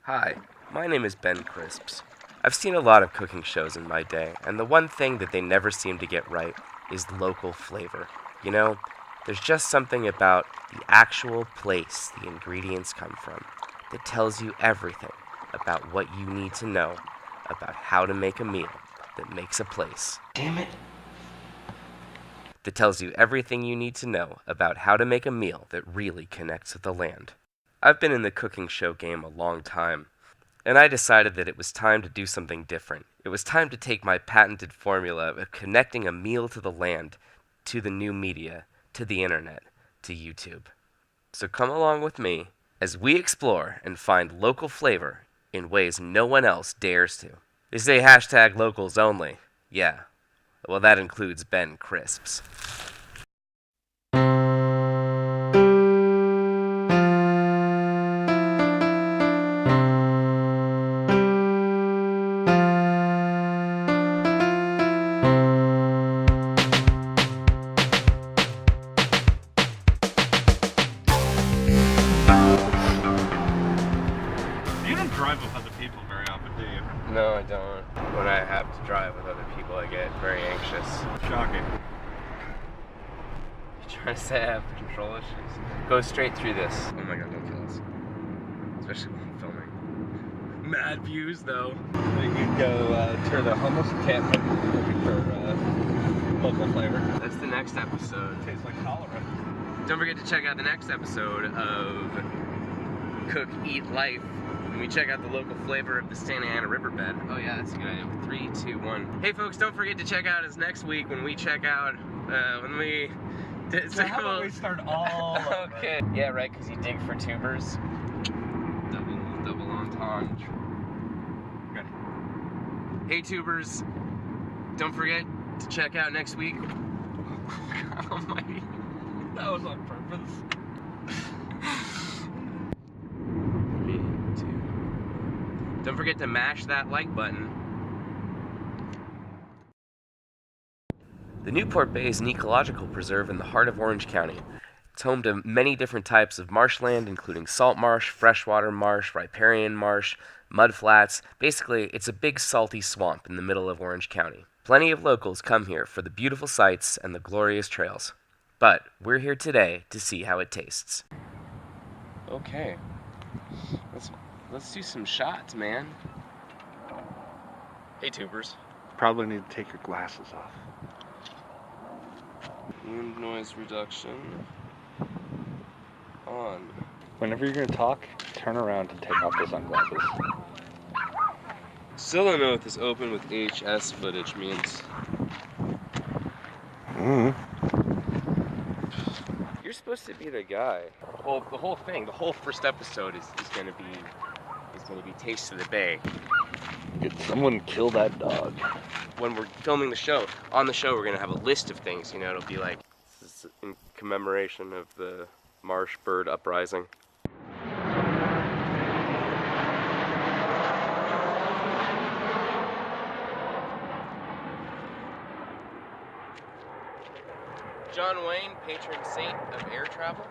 Hi, my name is Ben Crisps. I've seen a lot of cooking shows in my day, and the one thing that they never seem to get right is local flavor. You know, there's just something about the actual place the ingredients come from that tells you everything about what you need to know about how to make a meal that makes a place. Damn it. That tells you everything you need to know about how to make a meal that really connects with the land. I've been in the cooking show game a long time, and I decided that it was time to do something different. It was time to take my patented formula of connecting a meal to the land, to the new media, to the internet, to YouTube. So come along with me as we explore and find local flavor in ways no one else dares to. They say hashtag locals only. Yeah, well that includes Ben Crisps. Drive with other people very often, do you? No, I don't. When I have to drive with other people, I get very anxious. Shocking. You trying to say I have control issues? Go straight through this. Oh my god, don't kill us. Especially when I'm filming. Mad views, though. You could go to the homeless encampment looking for local flavor. That's the next episode. Tastes like cholera. Don't forget to check out the next episode of Cook, Eat, Life. And we check out the local flavor of the Santa Ana riverbed. Oh yeah, that's a good idea. 3, 2, 1. Hey folks, don't forget to check out us next week when we check out, when we... So how about we start all Okay. Yeah, right, because you dig for tubers. Double entendre. Okay. Hey tubers, don't forget to check out next week. God almighty. That was on purpose. Don't forget to mash that like button. The Newport Bay is an ecological preserve in the heart of Orange County. It's home to many different types of marshland, including salt marsh, freshwater marsh, riparian marsh, mudflats. Basically, it's a big salty swamp in the middle of Orange County. Plenty of locals come here for the beautiful sights and the glorious trails. But we're here today to see how it tastes. Okay. Let's do some shots, man. Hey, tubers. Probably need to take your glasses off. Wind noise reduction on. Whenever you're going to talk, turn around and take off the sunglasses. Still don't know what this open with HS footage means. You're supposed to be the guy. Well, the whole first episode is gonna be Taste of the Bay. Did someone kill that dog? When we're filming the show, on the show we're gonna have a list of things, you know, it'll be like, this is in commemoration of the marsh bird uprising. John Wayne, patron saint of air travel.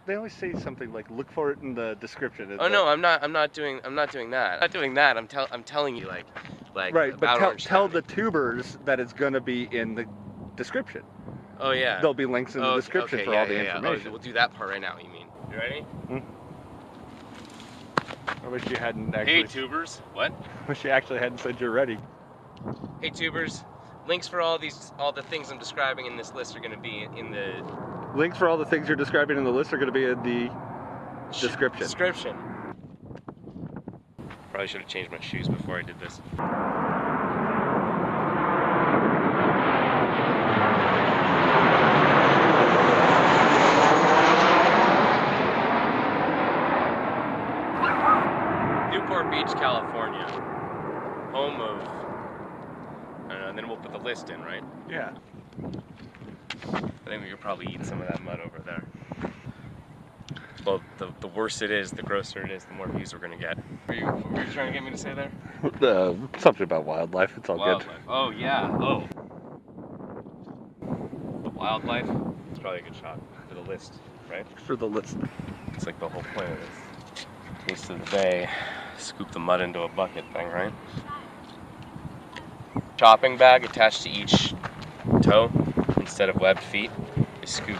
They always say something like, "Look for it in the description." Oh no, I'm not doing that. I'm not doing that. I'm telling you like right, about but Orange tell County. the tubers that it's going to be in the description. Oh yeah. There'll be links in the description okay, for all the information. Oh, we'll do that part right now. You mean? You ready? I wish you hadn't actually. Hey tubers. What? Wish you actually hadn't said you're ready. Hey tubers. Links for all the things I'm describing in this list are going to be in the... Links for all the things you're describing in the list are going to be in the description. Probably should have changed my shoes before I did this. Newport Beach, California. Home of... I don't know, and then we'll put the list in, right? Yeah. I think we could probably eat some of that mud over there. Well, the worse it is, the grosser it is, the more views we're gonna get. What were you trying to get me to say there? Something about wildlife. It's all Wildlife. good. Oh yeah. Oh. The wildlife. It's probably a good shot for the list, right? For the list. It's like the whole point of this. Taste of the Bay. scoop the mud into a bucket thing, right? Chopping bag attached to each toe instead of webbed feet. They scoop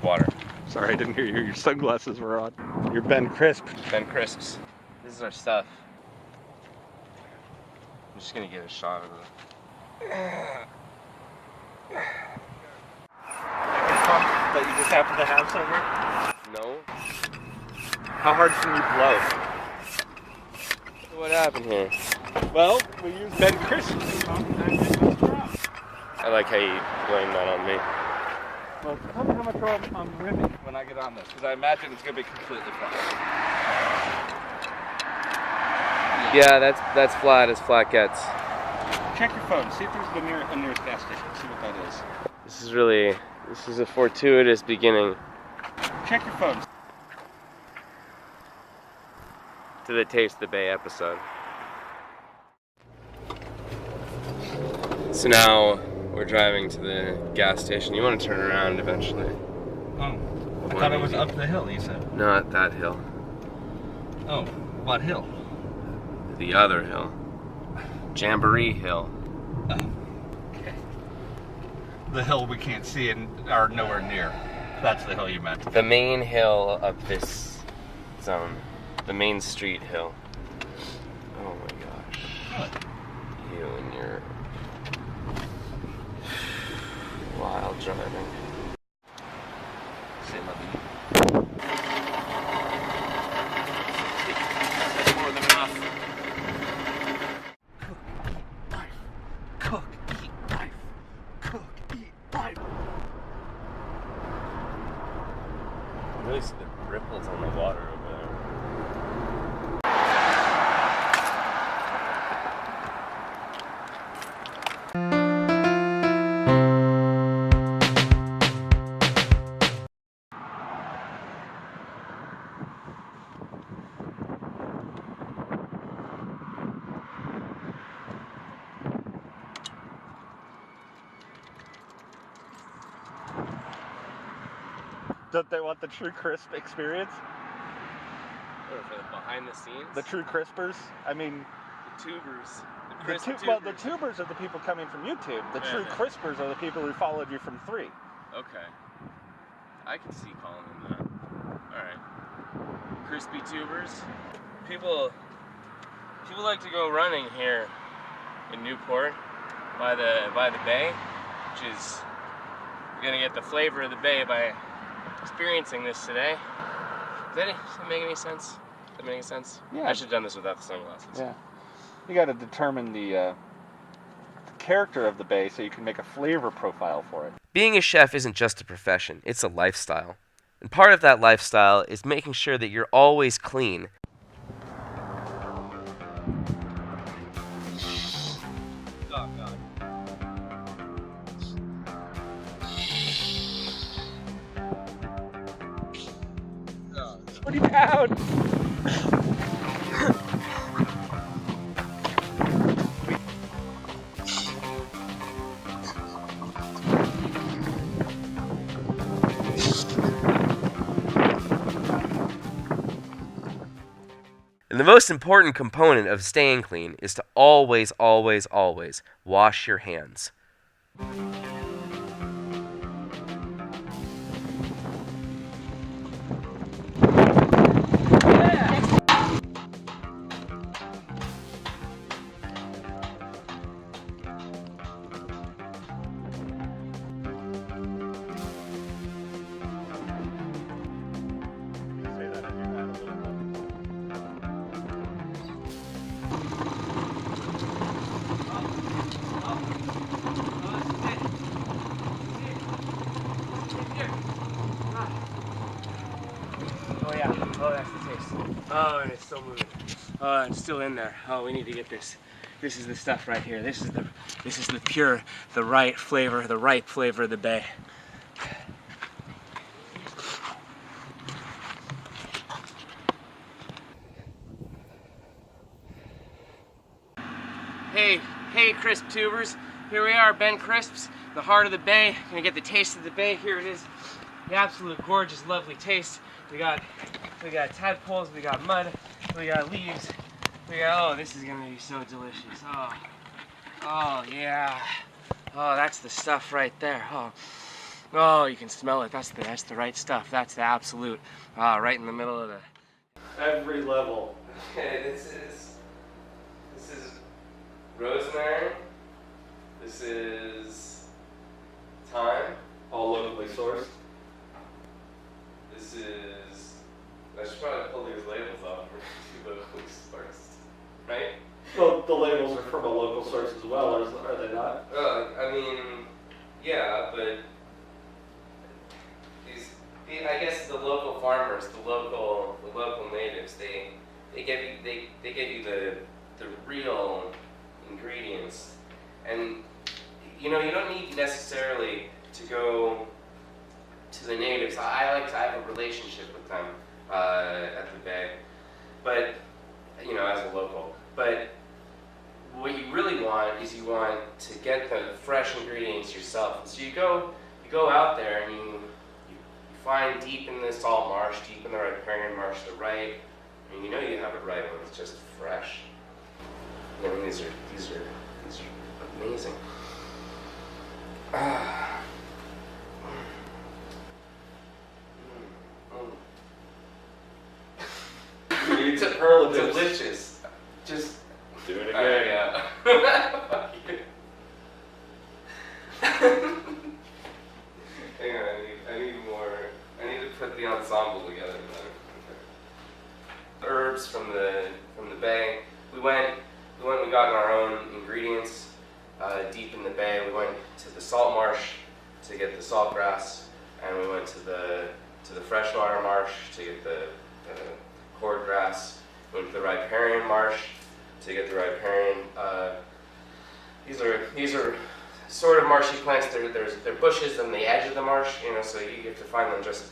water. Sorry, I didn't hear you. Your sunglasses were on. You're Ben Crisp. Ben Crisps. This is our stuff. I'm just gonna get a shot of it. That you just happen to have somewhere? No? How hard can you blow? What happened here? Well, we use Ben Crisp. I like how you blame that on me. Well, tell me how much I'm rimming when I get on this, because I imagine it's going to be completely flat. Yeah, that's flat as flat gets. Check your phone. See if there's the nearest gas station. See what that is. This is a fortuitous beginning Check your phone. to the Taste the Bay episode. So now we're driving to the gas station. You want to turn around eventually. Oh, I thought it was up the hill, you said. Not that hill. Oh, what hill? The other hill. Jamboree Hill. Oh, okay. The hill we can't see and are nowhere near. That's the hill you meant. The main hill of this zone. The main street hill. Oh my gosh. What? You and your wild driving. Say love you. More than enough. Cook, eat, life. Cook, eat, life. You really see the ripples on the water over there. Don't they want the true crisp experience? Oh, for the behind the scenes? The true crispers? I mean, The tubers. well, the tubers are the people coming from YouTube. The true Yeah. crispers are the people who followed you from 3. Okay. I can see calling them that. Alright. Crispy tubers. People like to go running here in Newport by the bay, which is you're gonna get the flavor of the bay by experiencing this today. Does that make any sense? Does that make any sense? Yeah. I should have done this without the sunglasses. Yeah. You got to determine the character of the bay so you can make a flavor profile for it. Being a chef isn't just a profession, it's a lifestyle. And part of that lifestyle is making sure that you're always clean. Oh, God. 20 pounds! And the most important component of staying clean is to always, always, always wash your hands. Oh yeah, oh that's the taste. Oh, and it's still moving. Oh, it's still in there. Oh, we need to get this. This is the stuff right here. This is the pure, the ripe flavor of the bay. Hey, crisp tubers. Here we are, Ben Crisps, the heart of the bay. Gonna get the taste of the bay. Here it is. The absolute gorgeous, lovely taste. We got tadpoles, we got mud, we got leaves, Oh, this is gonna be so delicious. Oh, oh yeah. Oh, that's the stuff right there. Oh, oh, you can smell it. That's the right stuff. That's the absolute. Right in the middle of the. Every level. Okay, this is rosemary. This is thyme. All locally sourced. This is. I should probably pull these labels off for locally sourced, right? Well, the labels are from a local source as well, are they not? I mean, yeah, but I guess the local farmers, the local natives, they give you the real ingredients, and you don't need necessarily to go to the natives. I have a relationship with them at the Bay, but as a local. But what you really want is you want to get the fresh ingredients yourself. So you go out there and you find deep in the salt marsh, deep in the riparian marsh, the ripe, and you have it right when it's just fresh. These are amazing. It's delicious. Just do it again. Yeah. Fuck you. Hang on, I need more. I need to put the ensemble together. Herbs from the bay. We got our own ingredients deep in the bay. We went to the salt marsh to get the salt grass, and we went to the freshwater marsh to get the cord grass. We went to the riparian marsh to get the riparian. These are sort of marshy plants. They're bushes on the edge of the marsh, so you have to find them just.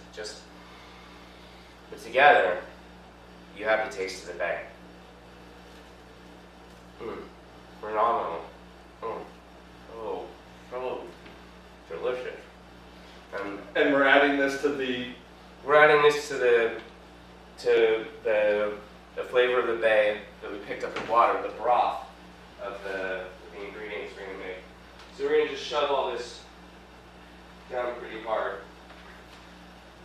But together, you have the taste of the bay. Phenomenal. Oh, so delicious. And we're adding this to the. We're adding this to the flavor of the bay that we picked up in water, the broth of the ingredients we're gonna make. So we're gonna just shove all this down pretty hard.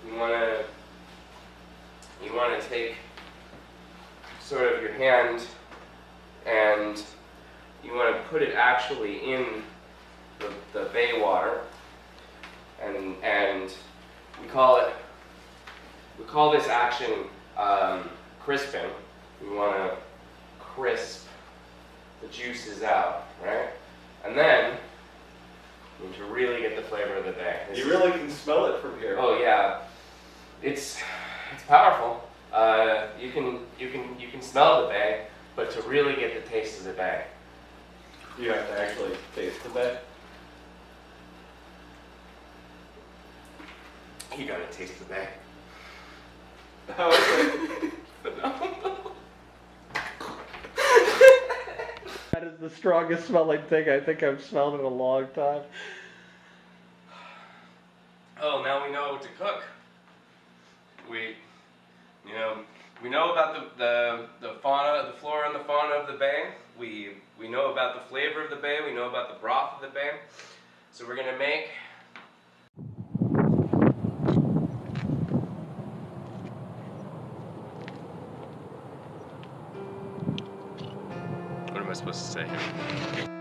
You wanna take sort of your hand and you wanna put it actually in the bay water, and we call this action crisping. We wanna crisp the juices out, right? And then you need to really get the flavor of the bay. You really can smell it from here. Oh yeah, it's powerful. You can smell the bay, but to really get the taste of the bay, you have to actually taste the bay. You gotta taste the bay. How is it? Phenomenal. That is the strongest smelling thing I think I've smelled in a long time. Oh, now we know what to cook. We know about the fauna, the flora and the fauna of the bay. We know about the flavor of the bay. We know about the broth of the bay. So we're gonna make. What am I supposed to say here?